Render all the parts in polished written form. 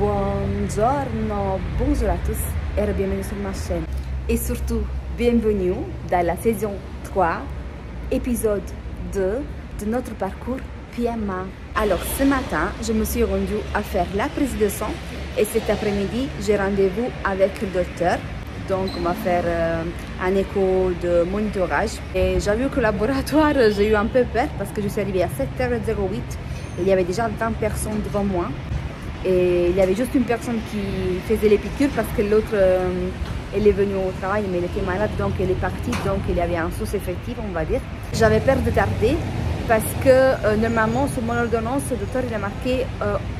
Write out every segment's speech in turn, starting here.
Buongiorno, bonjour à tous et bienvenue sur ma chaîne. Et surtout, bienvenue dans la saison 3, épisode 2 de notre parcours PMA. Alors ce matin, je me suis rendue à faire la prise de sang et cet après-midi, j'ai rendez-vous avec le docteur. Donc on va faire un écho de monitorage. Et j'avoue que le laboratoire, j'ai eu un peu peur parce que je suis arrivée à 7h08 et il y avait déjà 20 personnes devant moi. Et il y avait juste une personne qui faisait les piqûres parce que l'autre, elle est venue au travail mais elle était malade donc elle est partie. Donc il y avait un sous-effectif on va dire. J'avais peur de tarder parce que normalement sur mon ordonnance, le docteur il a marqué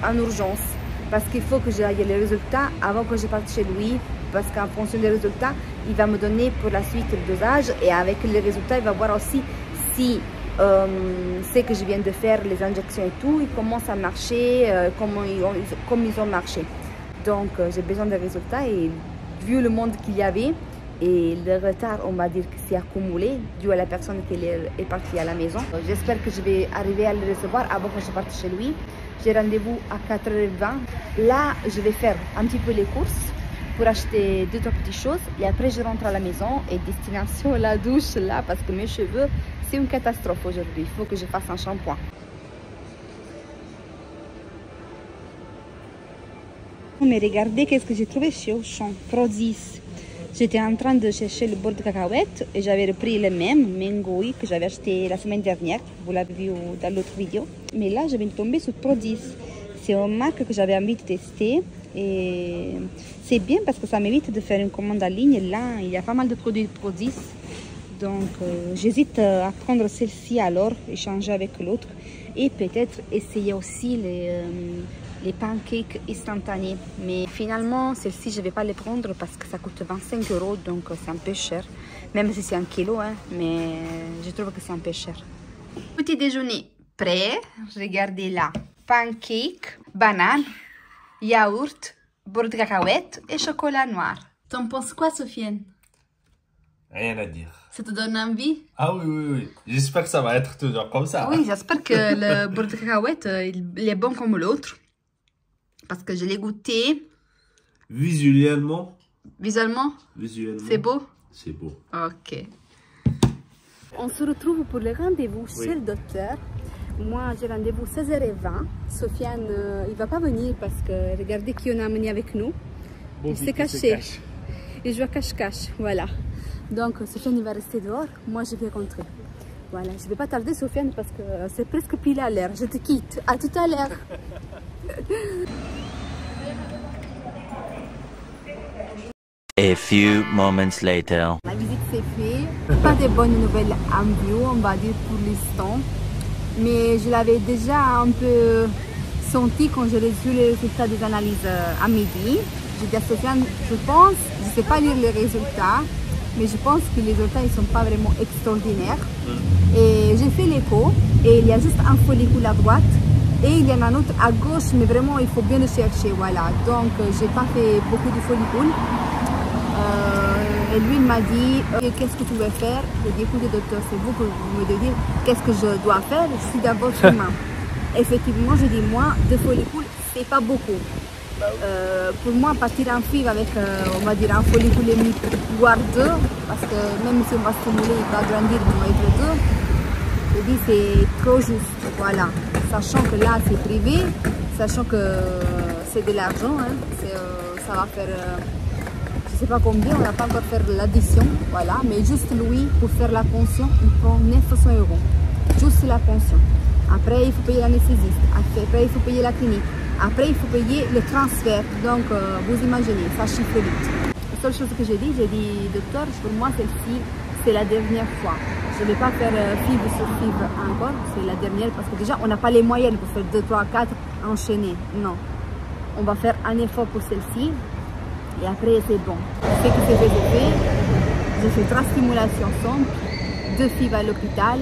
en urgence. Parce qu'il faut que j'aille les résultats avant que je parte chez lui. Parce qu'en fonction des résultats, il va me donner pour la suite le dosage. Et avec les résultats, il va voir aussi si c'est que je viens de faire les injections et tout, ils commencent à marcher comme ils ont marché. Donc j'ai besoin des résultats et vu le monde qu'il y avait et le retard, on va dire, qui s'est accumulé dû à la personne qui est partie à la maison. J'espère que je vais arriver à le recevoir avant que je parte chez lui. J'ai rendez-vous à 4h20. Là, je vais faire un petit peu les courses pour acheter 2-3 petites choses et après je rentre à la maison et destination la douche là parce que mes cheveux c'est une catastrophe aujourd'hui. Il faut que je fasse un shampoing. Mais regardez qu'est-ce que j'ai trouvé chez Auchan, Produce. J'étais en train de chercher le beurre de cacahuète et j'avais repris le même Mengui que j'avais acheté la semaine dernière. Vous l'avez vu dans l'autre vidéo. Mais là, je viens de tomber sur Produce. C'est une marque que j'avais envie de tester. Et c'est bien parce que ça m'évite de faire une commande en ligne. Là, il y a pas mal de produits de Produce. Donc, j'hésite à prendre celle-ci alors et changer avec l'autre. Et peut-être essayer aussi les pancakes instantanés. Mais finalement, celle-ci, je ne vais pas les prendre parce que ça coûte 25 €. Donc, c'est un peu cher. Même si c'est 1 kilo, hein, mais je trouve que c'est un peu cher. Petit déjeuner prêt. Regardez là. Pancake, banane, yaourt, beurre de cacahuète et chocolat noir. T'en penses quoi, Sofiane? Rien à dire. Ça te donne envie? Ah oui. J'espère que ça va être toujours comme ça. Oui, j'espère que le beurre de cacahuète, il est bon comme l'autre. Parce que je l'ai goûté. Visuellement? C'est beau? C'est beau. Ok. On se retrouve pour le rendez-vous chez le docteur. Moi, j'ai rendez-vous 16h20. Sofiane, il ne va pas venir parce que regardez qui on a amené avec nous. Bon, il s'est caché. Il joue à cache-cache, voilà. Donc, Sofiane, il va rester dehors. Moi, je vais rentrer. Voilà, je ne vais pas tarder, Sofiane, parce que c'est presque pile à l'heure. Je te quitte. À tout à l'heure. A few moments later. La visite s'est faite. Pas de bonnes nouvelles en bio, on va dire, pour l'instant. Mais je l'avais déjà un peu senti quand j'ai reçu les résultats des analyses à midi. J'ai dit à Sofiane, je pense, je ne sais pas lire les résultats, mais je pense que les résultats ne sont pas vraiment extraordinaires. Et j'ai fait l'écho et il y a juste un follicule à droite et il y en a un autre à gauche, mais vraiment il faut bien le chercher. Voilà, donc j'ai pas fait beaucoup de follicules. Et lui, il m'a dit, qu'est-ce que tu veux faire? J'ai dit, écoutez, docteur, c'est vous que vous me devez dire qu'est-ce que je dois faire. Je suis d'abord humain. Effectivement, je dis, moi, 2 follicules, c'est pas beaucoup. Pour moi, partir en FIV avec, on va dire, un follicule et demi, voire 2, parce que même si on va stimuler, il va grandir, il va être 2. Je dis, c'est trop juste. Voilà. Sachant que là, c'est privé, sachant que c'est de l'argent, hein, ça va faire. Je ne sais pas combien, on n'a pas encore fait l'addition, voilà, mais juste lui, pour faire la pension, il prend 900 €. Juste la pension. Après, il faut payer l'anesthésiste, après, il faut payer la clinique, après, il faut payer le transfert. Donc, vous imaginez, ça chiffre vite. La seule chose que j'ai dit, docteur, pour moi, celle-ci, c'est la dernière fois. Je ne vais pas faire fibre sur fibre encore, c'est la dernière, parce que déjà, on n'a pas les moyens pour faire 2, 3, 4 enchaînés. Non. On va faire un effort pour celle-ci. Et après, c'est bon. Je sais que c'est fait. J'ai fait 3 stimulations simples, 2 fibres à l'hôpital.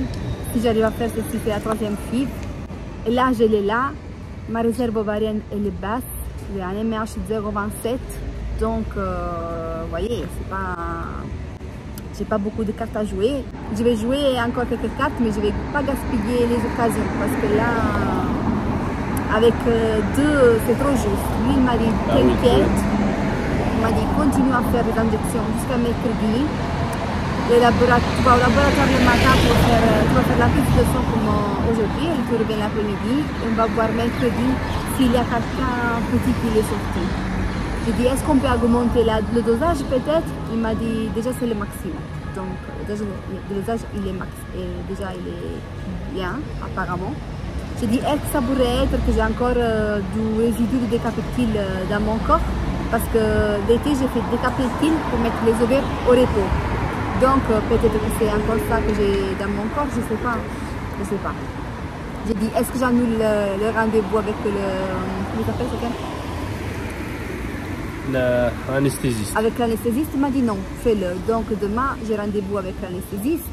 Si j'arrive à faire ceci, c'est la 3e fibre. Et là, je l'ai là. Ma réserve ovarienne, elle est basse. J'ai un MH 0,27. Donc, vous voyez, j'ai pas beaucoup de cartes à jouer. Je vais jouer encore quelques cartes, mais je ne vais pas gaspiller les occasions. Parce que là, avec deux, c'est trop juste. Lui, il m'a dit, t'inquiète. Il m'a dit, continue à faire des injections jusqu'à mercredi. Tu vas au laboratoire le matin pour faire, tu vas faire la prise de sang comme aujourd'hui, et tu reviens l'après-midi. On va voir mercredi s'il y a quelqu'un petit qui est sorti. J'ai dit, est-ce qu'on peut augmenter le dosage peut-être? Il m'a dit, déjà c'est le maximum. Donc, le dosage, il est max. Et déjà, il est bien, apparemment. J'ai dit, est-ce que ça pourrait être que j'ai encore du résidu de décapétil dans mon corps? Parce que l'été, j'ai fait décapétil pour mettre les ovaires au repos. Donc, peut-être que c'est encore ça que j'ai dans mon corps, je ne sais pas. Je sais pas. J'ai dit, est-ce que j'annule le rendez-vous avec le... Comment ça s'appelle, L'anesthésiste. avec l'anesthésiste? Il m'a dit non, fais-le. Donc, demain, j'ai rendez-vous avec l'anesthésiste.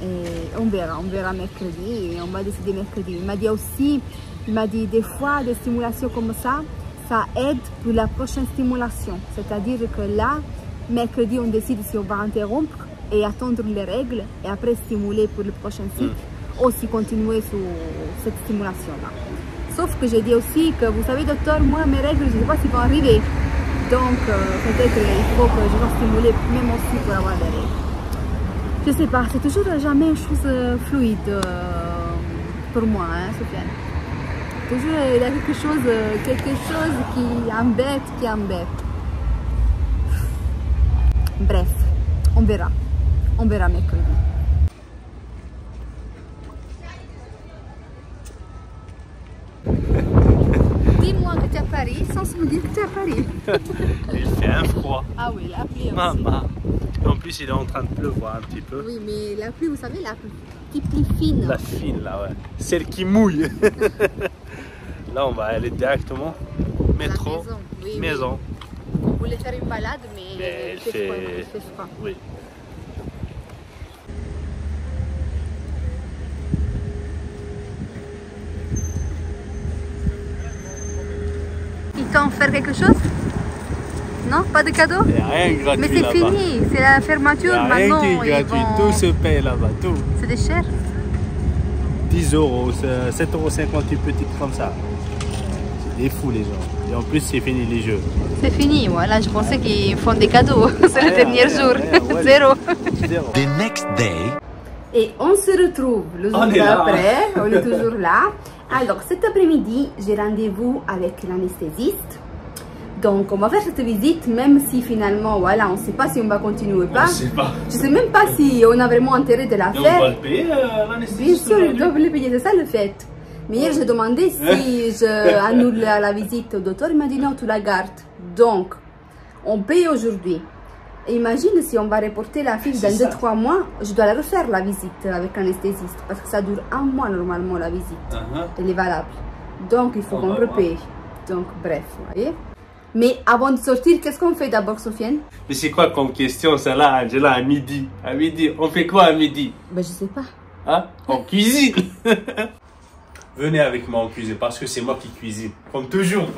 Et on verra mercredi et on va décider mercredi. Il m'a dit aussi, des fois, des stimulations comme ça aide pour la prochaine stimulation. C'est-à-dire que là, mercredi, on décide si on va interrompre et attendre les règles et après stimuler pour le prochain cycle ou si continuer sur cette stimulation-là. Sauf que j'ai dit aussi que, vous savez, docteur, moi, mes règles, je ne sais pas s'ils vont arriver. Donc, peut-être il faut que je vais stimuler même aussi pour avoir des règles. Je ne sais pas, c'est toujours jamais une chose fluide pour moi, hein, Sofiane. Toujours, il y a quelque chose qui embête. Bref, on verra mercredi. Dis-moi que tu es à Paris sans me dire que tu es à Paris. Il fait un froid. Ah oui, la pluie aussi. Maman. En plus, il est en train de pleuvoir un petit peu. Oui, mais la pluie, vous savez, la petite pluie fine. La fine, là, ouais. Celle qui mouille. Là, on va aller directement métro, maison. On voulait faire une balade, mais il fait froid. Oui. Ils t'ont offert quelque chose? Non, pas de cadeau? Il n'y a rien de gratuit. Mais c'est fini, c'est la fermeture Il n'y a maintenant. rien qui est gratuit, tout se paye là-bas, tout. C'est des chers? 10 €, 7,50 € une petite comme ça. C'est des fous les gens. Et en plus, c'est fini les jeux. C'est fini, voilà, je pensais qu'ils font des cadeaux. C'est le dernier jour. Ouais, Zéro. The next day. Et on se retrouve le jour d'après, on est toujours là. Alors cet après-midi, j'ai rendez-vous avec l'anesthésiste. Donc on va faire cette visite, même si finalement, voilà, on ne sait pas si on va continuer ou pas. Je sais pas. Je ne sais même pas si on a vraiment intérêt de la Et faire. on va le payer l'anesthésiste? Bien sûr, ils doivent le payer, c'est ça le fait. Mais hier, j'ai demandé si je annule la visite au docteur, il m'a dit non, tu la gardes. Donc, on paye aujourd'hui. Imagine si on va reporter la fiche dans 2-3 mois, je dois la refaire la visite avec l'anesthésiste parce que ça dure 1 mois normalement la visite. Elle est valable. Donc il faut qu'on repaye. Donc bref, vous voyez. Mais avant de sortir, qu'est-ce qu'on fait d'abord, Sofiane? Mais c'est quoi comme question ça là, Angela, à midi? À midi, on fait quoi à midi? Ben je sais pas. Hein? On cuisine. Venez avec moi en cuisine parce que c'est moi qui cuisine, comme toujours.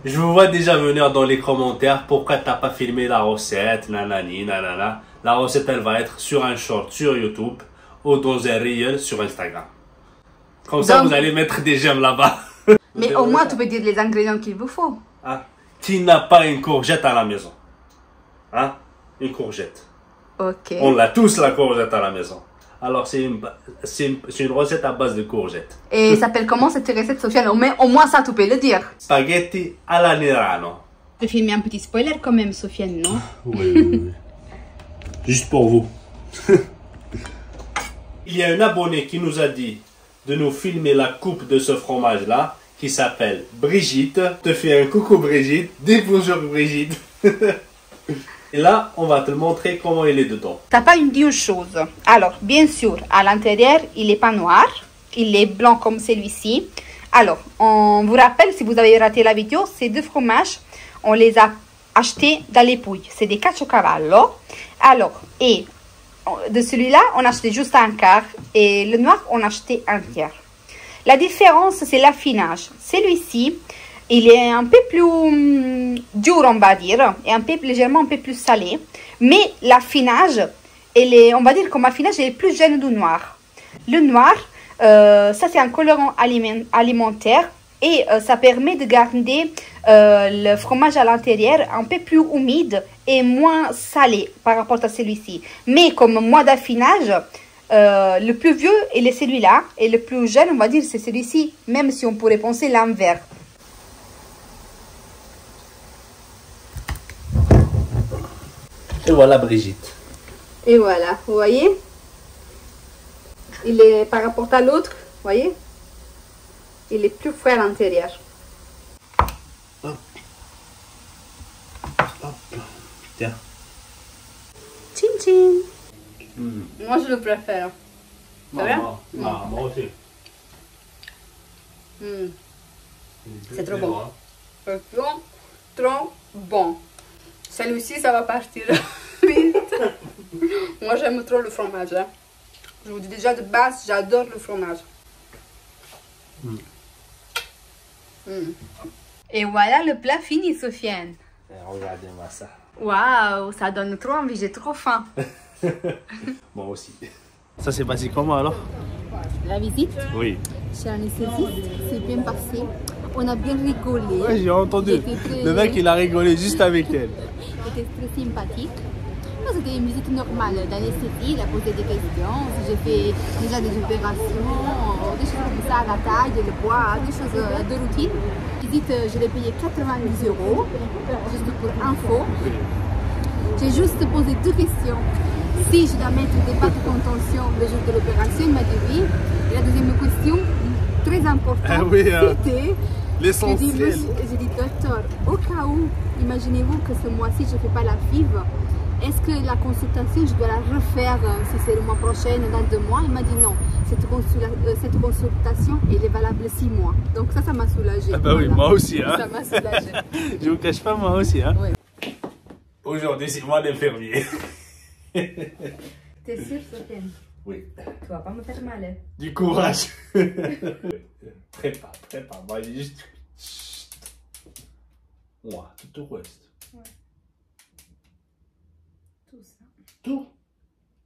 Je vous vois déjà venir dans les commentaires pourquoi t'as pas filmé la recette, nanani, nanana. La recette, elle va être sur un short sur YouTube ou dans un reel sur Instagram. Comme ça, vous allez mettre des j'aime là-bas. Mais au moins, tu peux dire les ingrédients qu'il vous faut. Hein? Qui n'a pas une courgette à la maison? Hein? Une courgette. Ok. On l'a tous la courgette à la maison. Alors, c'est une recette à base de courgettes. Et ça s'appelle comment cette recette, Sofiane? Au moins ça, tu peux le dire. Spaghetti alla Nerano. Tu filmes un petit spoiler quand même, Sofiane, non? Oui. Juste pour vous. Il y a un abonné qui nous a dit de nous filmer la coupe de ce fromage-là, qui s'appelle Brigitte. Je te fais un coucou Brigitte. Dis bonjour Brigitte. Et là, on va te montrer comment il est dedans. T'as pas dit une chose. Alors, bien sûr, à l'intérieur, il n'est pas noir. Il est blanc comme celui-ci. Alors, on vous rappelle, si vous avez raté la vidéo, ces deux fromages, on les a achetés dans les Pouilles. C'est des Caciocavallo. Alors, et de celui-là, on a acheté juste un quart. Et le noir, on a acheté un tiers. La différence, c'est l'affinage. Celui-ci, il est un peu plus dur, on va dire, et légèrement un peu plus salé. Mais l'affinage, on va dire que l'affinage est plus jeune du noir. Le noir, Ça, c'est un colorant alimentaire et ça permet de garder le fromage à l'intérieur un peu plus humide et moins salé par rapport à celui-ci. Mais comme mois d'affinage, le plus vieux, il est celui-là et le plus jeune, on va dire, c'est celui-ci, même si on pourrait penser l'inverse. Et voilà Brigitte. Et voilà, vous voyez? Il est par rapport à l'autre, vous voyez? Il est plus frais à l'intérieur. Hop. Hop. Tiens. Tchin tchin. Moi, je le préfère. C'est vrai? Moi aussi. C'est trop bon. C'est trop bon. Celui-ci, ça va partir vite. Moi, j'aime trop le fromage. Hein. Je vous dis déjà de base, j'adore le fromage. Et voilà le plat fini, Sofiane. Regardez-moi ça. Waouh, ça donne trop envie, j'ai trop faim. Moi aussi. Ça s'est passé comment alors? La visite Oui. chez l'anesthésiste s'est bien passée. On a bien rigolé. Ouais, j'ai entendu. Le mec, il a rigolé juste avec elle. C'était très sympathique. C'était une visite normale d'anesthésie, il a posé des questions, si j'ai fait déjà des opérations, des choses comme ça, la taille, le poids, des choses de routine. Visite, je l'ai payé 90 €, juste pour info. J'ai juste posé 2 questions. Si je dois mettre des pâtes de contention le jour de l'opération, il m'a dit oui. Et la deuxième question, très importante, c'était... L'essentiel. J'ai dit, docteur, au cas où, imaginez-vous que ce mois-ci, je ne fais pas la FIV, est-ce que la consultation, je dois la refaire si c'est le mois prochain ou dans 2 mois? Il m'a dit non, cette consultation, elle est valable 6 mois. Donc ça m'a soulagée. Ah bah voilà. Oui, moi aussi. Hein. Ça m'a soulagée. Je vous cache pas, moi aussi. Hein. Oui. Aujourd'hui, c'est moi l'infirmier. T'es sûr, Sofiane? Oui. Tu vas pas me faire mal. Hein? Du courage. Prépare. Moi, j'ai juste... Moi, tout le reste. Ouais. Tout ça. Tout?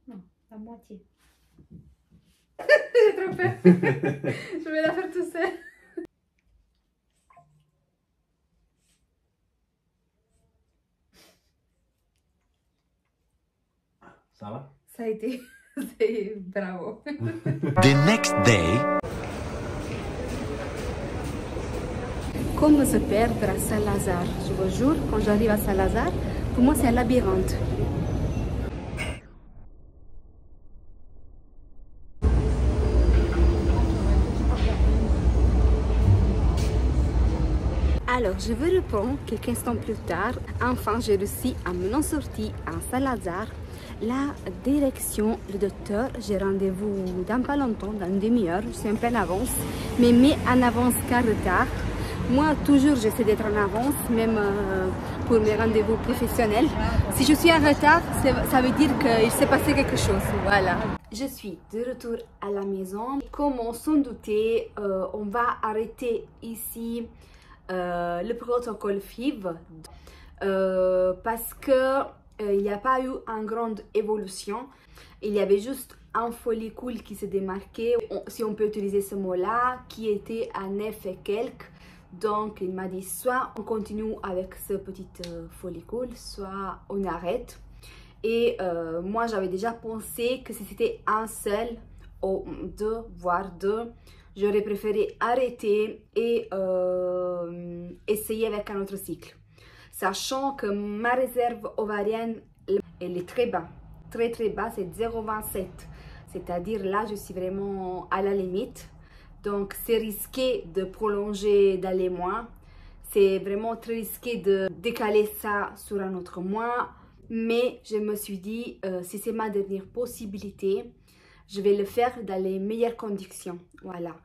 Non, la moitié. J'ai trop peur. Je vais la faire tout seul. Ça va? Ça a été... C'est bravo. The next day. Comme se perdre à Saint-Lazare. Je vous jure, quand j'arrive à Saint-Lazare, pour moi c'est un labyrinthe. Alors, je vais reprendre quelques instants plus tard. Enfin, j'ai réussi à m'en sortir à Saint-Lazare. La direction, le docteur, j'ai rendez-vous dans pas longtemps, dans une demi-heure. Je suis un peu en avance, mais en avance qu'en retard. Moi, toujours, j'essaie d'être en avance, même pour mes rendez-vous professionnels. Si je suis en retard, ça veut dire qu'il s'est passé quelque chose. Voilà. Je suis de retour à la maison. Comme on s'en doutait, on va arrêter ici le protocole FIV parce que il n'y a pas eu une grande évolution. Il y avait juste un follicule qui se démarquait, si on peut utiliser ce mot-là, qui était à 9 et quelques. Donc il m'a dit soit on continue avec ce petit follicule, soit on arrête. Et moi j'avais déjà pensé que si c'était un seul ou 2, voire 2, j'aurais préféré arrêter et essayer avec un autre cycle. Sachant que ma réserve ovarienne, elle est très bas, très bas, c'est 0,27. C'est-à-dire là, je suis vraiment à la limite. Donc, c'est risqué de prolonger, d'aller moins. C'est vraiment très risqué de décaler ça sur un autre mois. Mais je me suis dit, si c'est ma dernière possibilité, je vais le faire dans les meilleures conditions. Voilà.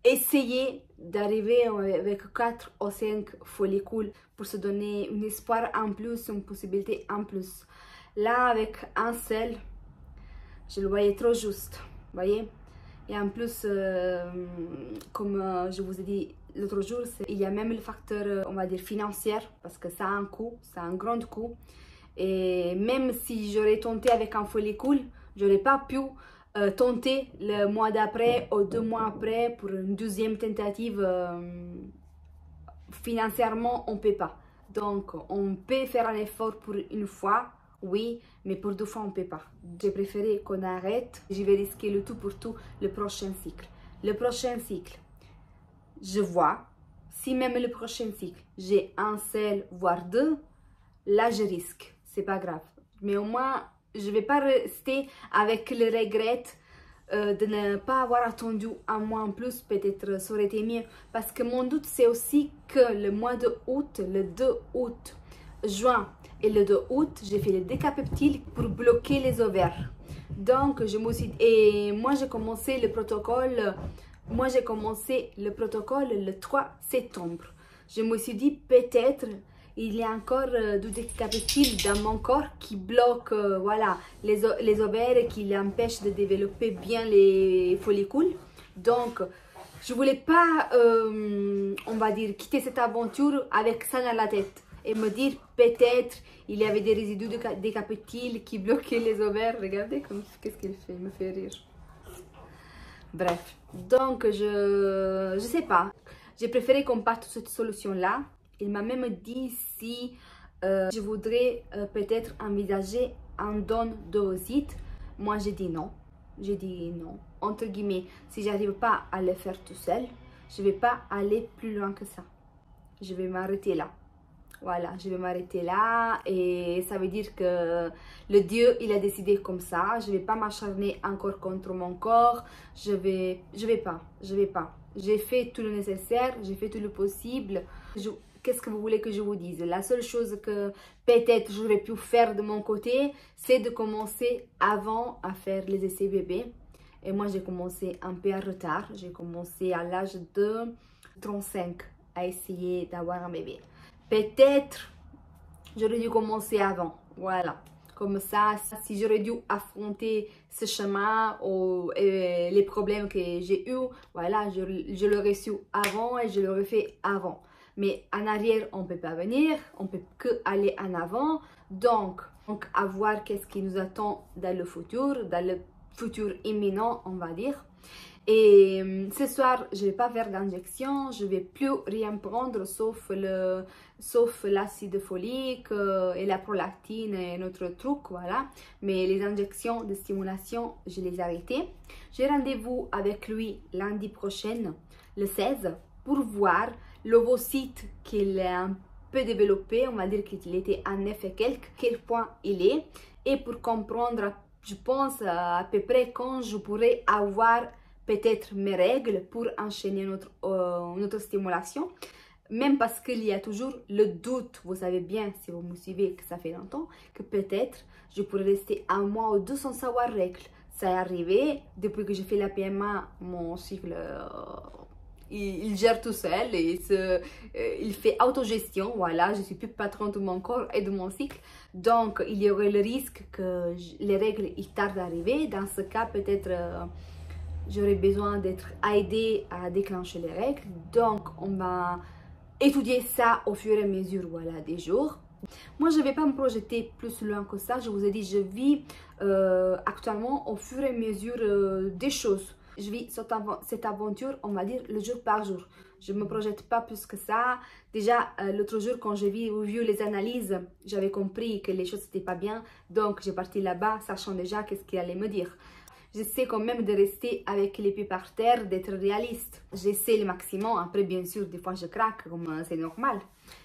Essayer d'arriver avec 4 ou 5 follicules pour se donner un espoir en plus, une possibilité en plus. Là, avec un seul, je le voyais trop juste, vous voyez. Et en plus, comme je vous ai dit l'autre jour, il y a même le facteur, on va dire, financier, parce que ça a un coût, ça a un grand coût. Et même si j'aurais tenté avec un follicule, j'aurais pas pu tenter le mois d'après ou 2 mois après pour une deuxième tentative. Financièrement, on ne peut pas. Donc, on peut faire un effort pour une fois, oui, mais pour 2 fois, on ne peut pas. J'ai préféré qu'on arrête. Je vais risquer le tout pour tout le prochain cycle. Le prochain cycle, je vois, si même le prochain cycle, j'ai un seul, voire 2, là, je risque. C'est pas grave. Mais au moins, je ne vais pas rester avec le regret de ne pas avoir attendu un mois en plus. Peut-être ça aurait été mieux. Parce que mon doute, c'est aussi que le mois de août, le 2 août, juin et le 2 août, j'ai fait le décapeptile pour bloquer les ovaires. Donc, je me suis... Et moi, j'ai commencé le protocole... le 3 septembre. Je me suis dit, peut-être... il y a encore du décapeptile dans mon corps qui bloque voilà, les ovaires et qui l'empêche de développer bien les follicules. Donc, je ne voulais pas, on va dire, quitter cette aventure avec ça dans la tête et me dire peut-être il y avait des résidus de décapeptile qui bloquaient les ovaires. Regardez qu'est-ce qu'il fait, il me fait rire. Bref, donc je sais pas. J'ai préféré qu'on parte sur cette solution-là. Il m'a même dit si je voudrais peut-être envisager un don d'ovocytes. Moi, j'ai dit non. J'ai dit non. Entre guillemets, si j'arrive pas à le faire tout seul, je vais pas aller plus loin que ça. Je vais m'arrêter là. Voilà, je vais m'arrêter là. Et ça veut dire que le Dieu, il a décidé comme ça. Je vais pas m'acharner encore contre mon corps. Je vais pas. J'ai fait tout le nécessaire. J'ai fait tout le possible. Qu'est-ce que vous voulez que je vous dise? La seule chose que peut-être j'aurais pu faire de mon côté, c'est de commencer avant à faire les essais bébés. Et moi, j'ai commencé un peu en retard. J'ai commencé à l'âge de 35 à essayer d'avoir un bébé. Peut-être j'aurais dû commencer avant. Voilà. Comme ça, si j'aurais dû affronter ce chemin ou les problèmes que j'ai eus, voilà, je l'aurais su avant et je l'aurais fait avant. Mais en arrière, on ne peut pas venir, on ne peut que aller en avant. Donc à voir qu'est-ce qui nous attend dans le futur imminent, on va dire. Et ce soir, je ne vais pas faire d'injection, je ne vais plus rien prendre sauf l'acide folique et la prolactine et notre truc, voilà. Mais les injections de stimulation, je les ai arrêtées. J'ai rendez-vous avec lui lundi prochain, le 16, pour voir l'ovocyte qu'il a un peu développé, on va dire qu'il était à 9 et quelques, quel point il est, et pour comprendre, je pense, à peu près quand je pourrais avoir peut-être mes règles pour enchaîner notre stimulation, même parce qu'il y a toujours le doute, vous savez bien, si vous me suivez, que ça fait longtemps, que peut-être je pourrais rester 1 mois ou 2 sans savoir règles. Ça est arrivé, depuis que j'ai fait la PMA, mon cycle... il gère tout seul et il fait autogestion. Voilà, je suis plus patron de mon corps et de mon cycle. Donc, il y aurait le risque que les règles ils tardent à arriver. Dans ce cas, peut-être j'aurais besoin d'être aidée à déclencher les règles. Donc, on va étudier ça au fur et à mesure, voilà, des jours. Moi, je ne vais pas me projeter plus loin que ça. Je vous ai dit, je vis actuellement au fur et à mesure des choses. Je vis cette aventure, on va dire, le jour par jour. Je ne me projette pas plus que ça. Déjà, l'autre jour, quand j'ai vu les analyses, j'avais compris que les choses n'étaient pas bien. Donc, j'ai parti là-bas, sachant déjà qu'est-ce qu'il allait me dire. J'essaie quand même de rester avec les pieds par terre, d'être réaliste. J'essaie le maximum. Après, bien sûr, des fois, je craque, comme c'est normal.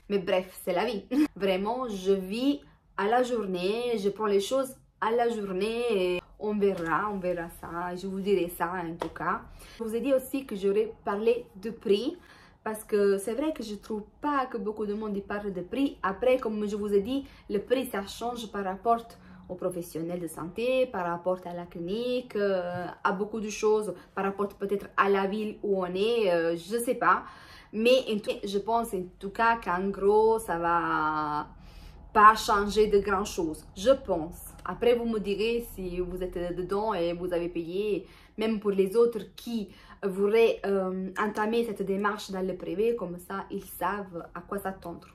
Mais bref, c'est la vie. Vraiment, je vis à la journée. Je prends les choses à la journée. Et on verra ça. Je vous dirai ça en tout cas. Je vous ai dit aussi que j'aurais parlé de prix. Parce que c'est vrai que je ne trouve pas que beaucoup de monde y parle de prix. Après, comme je vous ai dit, le prix, ça change par rapport aux professionnels de santé, par rapport à la clinique, à beaucoup de choses, par rapport peut-être à la ville où on est, je ne sais pas. Mais je pense en tout cas qu'en gros, ça va pas changer de grand chose, je pense. Après, vous me direz si vous êtes dedans et vous avez payé, même pour les autres qui voudraient entamer cette démarche dans le privé, comme ça, ils savent à quoi s'attendre.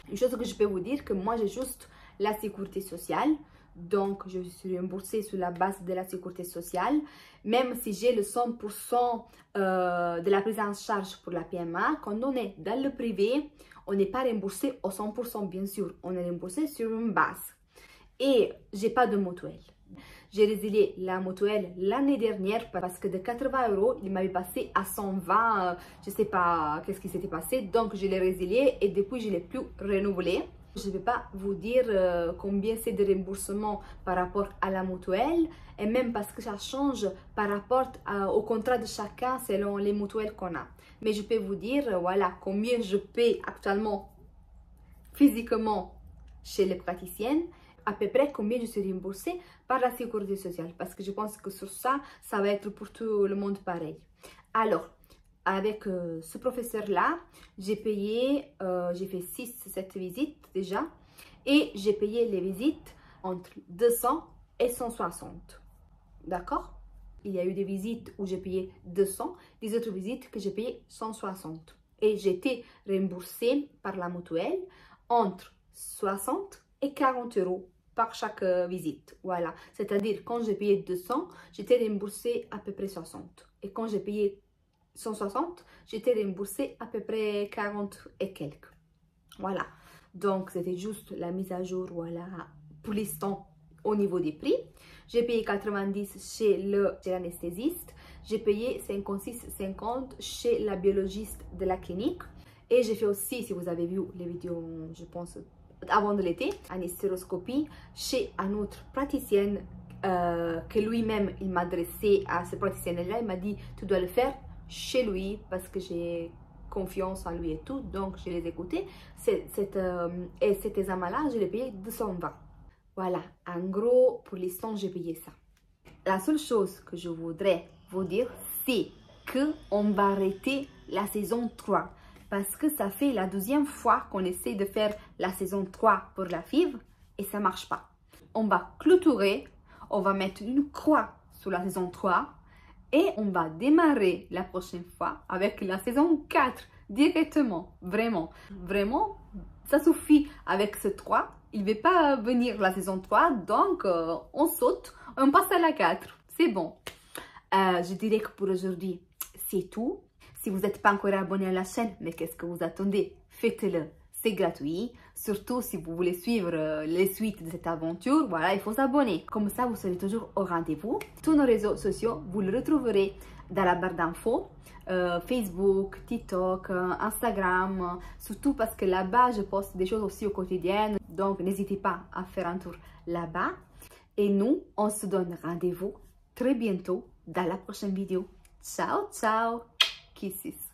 Une chose que je peux vous dire, que moi, j'ai juste la sécurité sociale. donc je suis remboursée sur la base de la sécurité sociale. Même si j'ai le 100% de la prise en charge pour la PMA, quand on est dans le privé, on n'est pas remboursé au 100% bien sûr, on est remboursé sur une base. Et j'ai pas de mutuelle. J'ai résilié la mutuelle l'année dernière parce que de 80 €, il m'avait passé à 120, je sais pas qu'est-ce qui s'était passé. Donc je l'ai résilié et depuis je l'ai plus renouvelé. Je ne vais pas vous dire combien c'est de remboursement par rapport à la mutuelle et même parce que ça change par rapport au contrat de chacun selon les mutuelles qu'on a. Mais je peux vous dire voilà combien je paie actuellement physiquement chez les praticiennes, à peu près combien je suis remboursée par la sécurité sociale parce que je pense que sur ça, ça va être pour tout le monde pareil. Alors, avec ce professeur-là, j'ai payé, j'ai fait 6-7 visites déjà et j'ai payé les visites entre 200 et 160. D'accord? Il y a eu des visites où j'ai payé 200, des autres visites que j'ai payé 160. Et j'ai été remboursée par la mutuelle entre 60 et 40 € par chaque visite. Voilà. C'est-à-dire, quand j'ai payé 200, j'étais remboursée à peu près 60. Et quand j'ai payé 160, j'étais remboursée à peu près 40 et quelques. Voilà. Donc, c'était juste la mise à jour, voilà, pour l'instant, au niveau des prix. J'ai payé 90 chez l'anesthésiste. J'ai payé 56,50 chez la biologiste de la clinique. Et j'ai fait aussi, si vous avez vu les vidéos, je pense, avant de l'été, une stéroscopie chez un autre praticienne que lui-même, il m'a adressé à ce praticienne-là. Il m'a dit, tu dois le faire chez lui parce que j'ai confiance en lui et tout. Donc, je les ai écoutés. Et cet examen-là, je l'ai payé 220. Voilà, en gros, pour l'instant, j'ai payé ça. La seule chose que je voudrais vous dire, c'est qu'on va arrêter la saison 3. Parce que ça fait la 12e fois qu'on essaie de faire la saison 3 pour la FIV et ça ne marche pas. On va clôturer, on va mettre une croix sur la saison 3 et on va démarrer la prochaine fois avec la saison 4 directement. Vraiment, vraiment, ça suffit avec ce 3. Il ne va pas venir la saison 3, donc on saute, on passe à la 4. C'est bon. Je dirais que pour aujourd'hui, c'est tout. Si vous n'êtes pas encore abonné à la chaîne, mais qu'est-ce que vous attendez? Faites-le, c'est gratuit. Surtout si vous voulez suivre les suites de cette aventure, voilà, il faut s'abonner. Comme ça, vous serez toujours au rendez-vous. Tous nos réseaux sociaux, vous le retrouverez dans la barre d'infos. Facebook, TikTok, Instagram, surtout parce que là-bas, je poste des choses aussi au quotidien. Donc, n'hésitez pas à faire un tour là-bas. Et nous, on se donne rendez-vous très bientôt dans la prochaine vidéo. Ciao, ciao! Kisses.